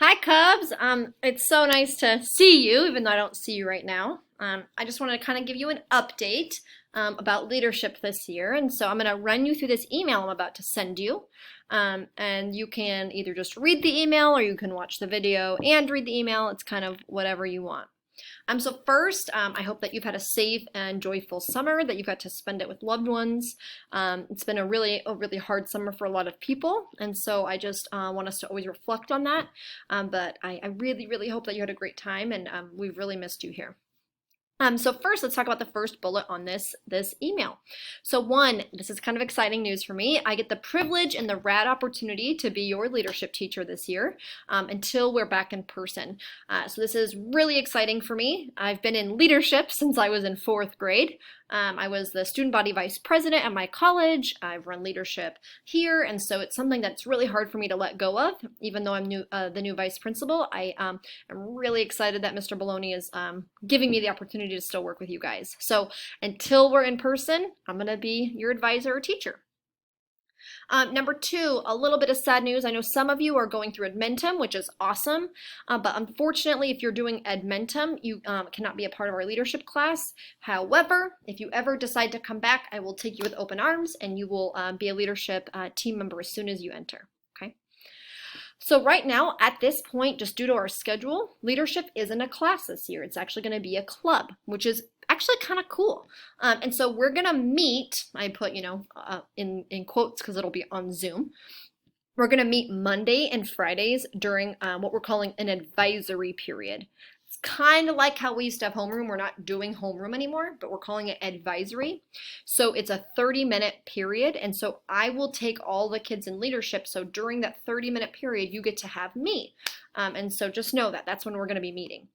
Hi, Cubs. It's so nice to see you, even though I don't see you right now. I just wanted to kind of give you an update about leadership this year. And so I'm going to run you through this email I'm about to send you. And you can either just read the email or you can watch the video and read the email. It's kind of whatever you want. So first, I hope that you've had a safe and joyful summer, that you've got to spend it with loved ones. It's been a really hard summer for a lot of people, and so I just want us to always reflect on that. But I really, really hope that you had a great time, and we've really missed you here. So first, let's talk about the first bullet on this email. So one, this is kind of exciting news for me. I get the privilege and the rad opportunity to be your leadership teacher this year until we're back in person. So this is really exciting for me. I've been in leadership since I was in 4th grade. I was the student body vice president at my college. I've run leadership here, and so it's something that's really hard for me to let go of, even though I'm the new vice principal. I am really excited that Mr. Baloney is giving me the opportunity to still work with you guys. So until we're in person, I'm going to be your advisor or teacher. Number two, a little bit of sad news. I know some of you are going through Edmentum, which is awesome, but unfortunately, if you're doing Edmentum, you cannot be a part of our leadership class. However, if you ever decide to come back, I will take you with open arms and you will be a leadership team member as soon as you enter. Okay. So right now, at this point, just due to our schedule, leadership isn't a class this year. It's actually going to be a club, which is actually kind of cool. And so we're going to meet, I put, in quotes because it'll be on Zoom. We're going to meet Monday and Fridays during what we're calling an advisory period. It's kind of like how we used to have homeroom. We're not doing homeroom anymore, but we're calling it advisory. So it's a 30-minute period, and so I will take all the kids in leadership. So during that 30-minute period, you get to have me. And so just know that that's when we're going to be meeting.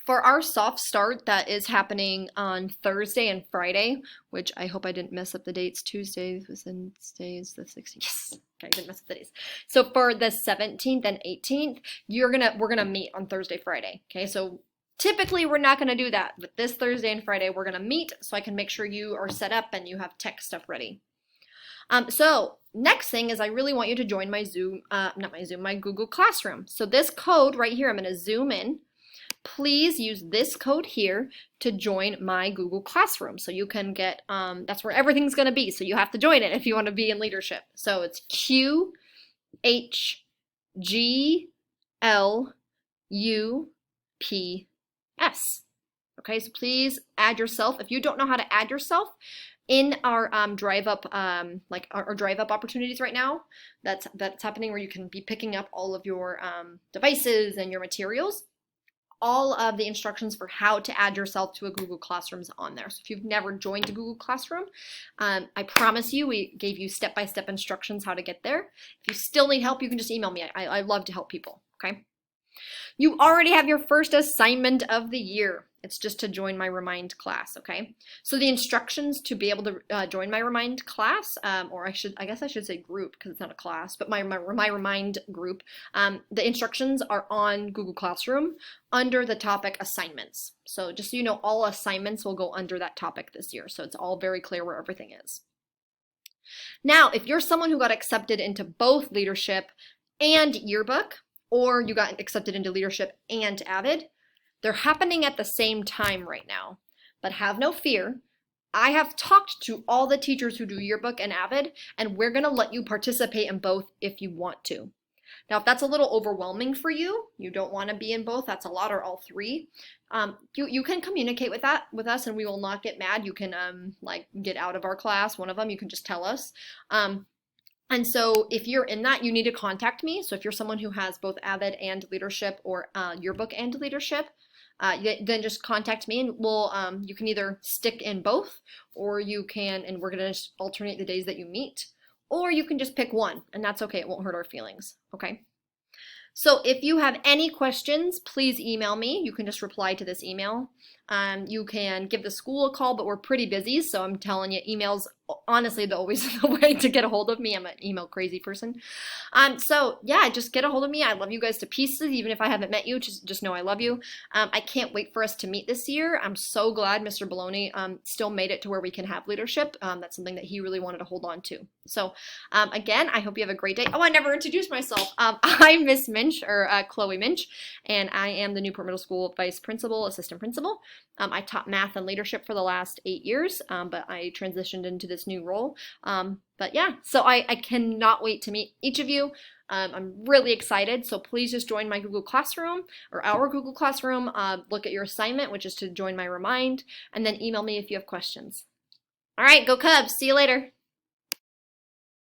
For our soft start, that is happening on Thursday and Friday, which I hope I didn't mess up the dates. Tuesday, Wednesday is the 16th. Yes. Okay, I didn't mess up the days. So for the 17th and 18th, we're gonna meet on Thursday, Friday. Okay, so typically we're not gonna do that, but this Thursday and Friday we're gonna meet so I can make sure you are set up and you have tech stuff ready. So next thing is I really want you to join my my Google Classroom. So this code right here, I'm gonna zoom in. Please use this code here to join my Google Classroom. So you can get, that's where everything's going to be. So you have to join it if you want to be in leadership. So it's QHGLUPS. Okay, so please add yourself. If you don't know how to add yourself, in our drive up our drive up opportunities right now, that's happening where you can be picking up all of your devices and your materials. All of the instructions for how to add yourself to a Google Classroom is on there. So if you've never joined a Google Classroom, I promise you we gave you step-by-step instructions how to get there. If you still need help, you can just email me. I love to help people, okay? You already have your first assignment of the year. It's just to join my Remind class, okay? So the instructions to be able to join my Remind class, or I guess I should say group because it's not a class, but my Remind group, the instructions are on Google Classroom under the topic assignments. So just so you know, all assignments will go under that topic this year. So it's all very clear where everything is. Now, if you're someone who got accepted into both leadership and yearbook, or you got accepted into leadership and Avid, they're happening at the same time right now. But have no fear. I have talked to all the teachers who do yearbook and Avid, and we're going to let you participate in both if you want to. Now, if that's a little overwhelming for you, you don't want to be in both, that's a lot, or all three, you can communicate with us and we will not get mad. You can get out of our class, one of them, you can just tell us. And so if you're in that, you need to contact me. So if you're someone who has both Avid and leadership or yearbook and leadership, then just contact me and we'll, you can either stick in both, or you can, and we're going to alternate the days that you meet, or you can just pick one, and that's okay. It won't hurt our feelings, okay? So if you have any questions, please email me. You can just reply to this email. You can give the school a call, but we're pretty busy, so I'm telling you, emails, honestly, they're always the way to get a hold of me. I'm an email crazy person. So yeah, just get a hold of me. I love you guys to pieces. Even if I haven't met you, just know I love you. I can't wait for us to meet this year. I'm so glad Mr. Baloney still made it to where we can have leadership. That's something that he really wanted to hold on to. So again, I hope you have a great day. Oh, I never introduced myself. I'm Miss Minch, or Chloe Minch, and I am the Newport Middle School Vice Principal, Assistant Principal. I taught math and leadership for the last 8 years, but I transitioned into this new role. But yeah, so I cannot wait to meet each of you. I'm really excited, so please just join my Google Classroom, or our Google Classroom. Look at your assignment, which is to join my Remind, and then email me if you have questions. All right, go Cubs. See you later.